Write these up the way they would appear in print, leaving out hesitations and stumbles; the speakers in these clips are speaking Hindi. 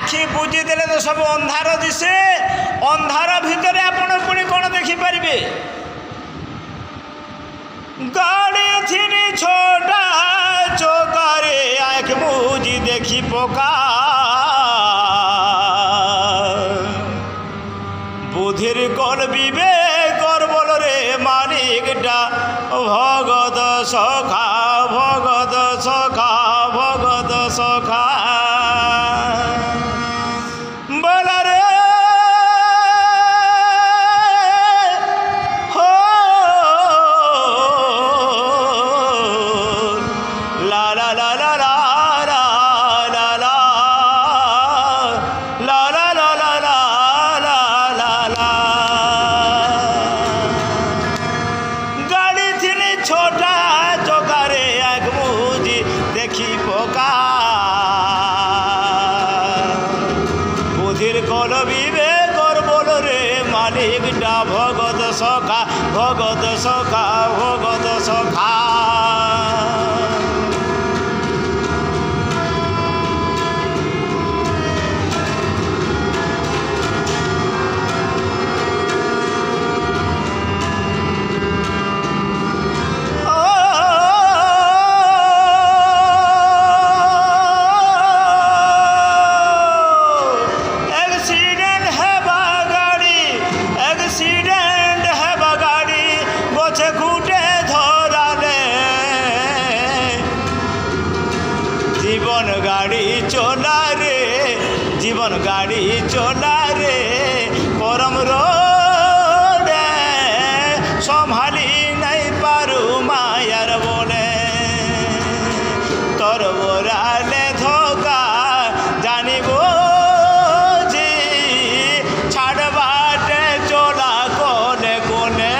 आखि बुझीदेले तो सब अंधार दिशे अंधार भितर आपण पुणी कौन देखिपारे गाड़ी थी छोटा चौकारे आँख बुझी देखी पका बुधिर कल विवेक बोल रे मालिकटा भगत सखा भगत सखा भगत सखा बोल रे हो ला ला ला ला ला ला ला ला ला ला ला ला ला ला गाड़ी थी छोटा चौकारे आँख बुझी देखी पका बुधिर कल विवेक बोल रे मालिकटा भगत सखा भगत सखा भगत सखा जीवन गाड़ी चला रे जीवन गाड़ी चला रे परम रोड संभाली नहीं पारू मायार बोले तोर बोराले धोका जानिबो जी छाड़ बाटे चला कोने कोने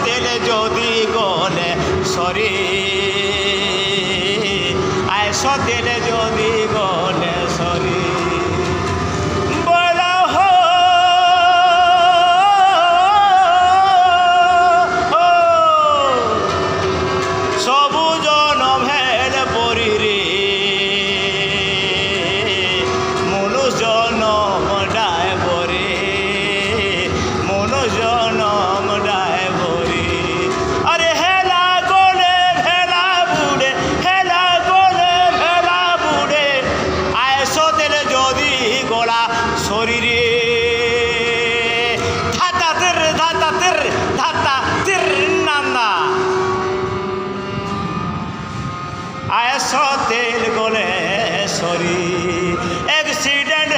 तेले जोदी गले सरी आयस तेले जोदी गले सरी बोला हो सबु जन भेल परी रे मनुष्य जनम डाय बरे मनुष्य जनम डाय শরীরে ধাতা তীর নান্দা आयस तेल गले सरी एक्सीडेंट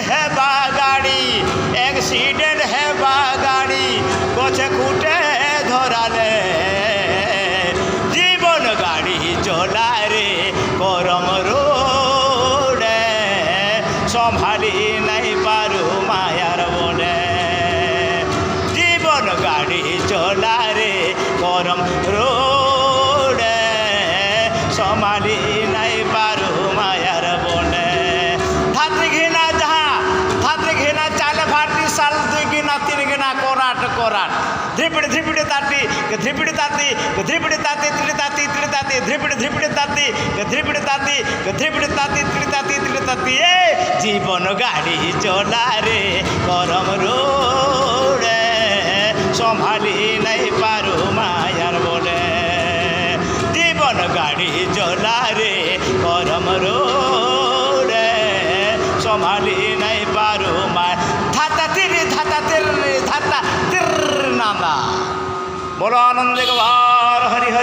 हेबा गाड़ी गछे कुटे धराले जीवन गाड़ी चला रे करम रोडे संभाली नहीं पारू मायार बोले जीवन गाड़ी चला रे करम रोडे संभाली नहीं पारू मायार बोले धात्री घिना चाल फाटी साल दुई गिना तीन गिना कोराट ध्रिपिड़ ताती ध्रिपिड़ ताती ध्रिपिड़ ताती ए जीवन गाड़ी चला रे करम रोडे সম্ভালি নাই পারু মায়ার বলে জীবন গাড়ি চলা রে করম রে সম্ভালি নাই পারু মায় ধাতা তীর নানা বলো আনন্দে গবার হরি হরি।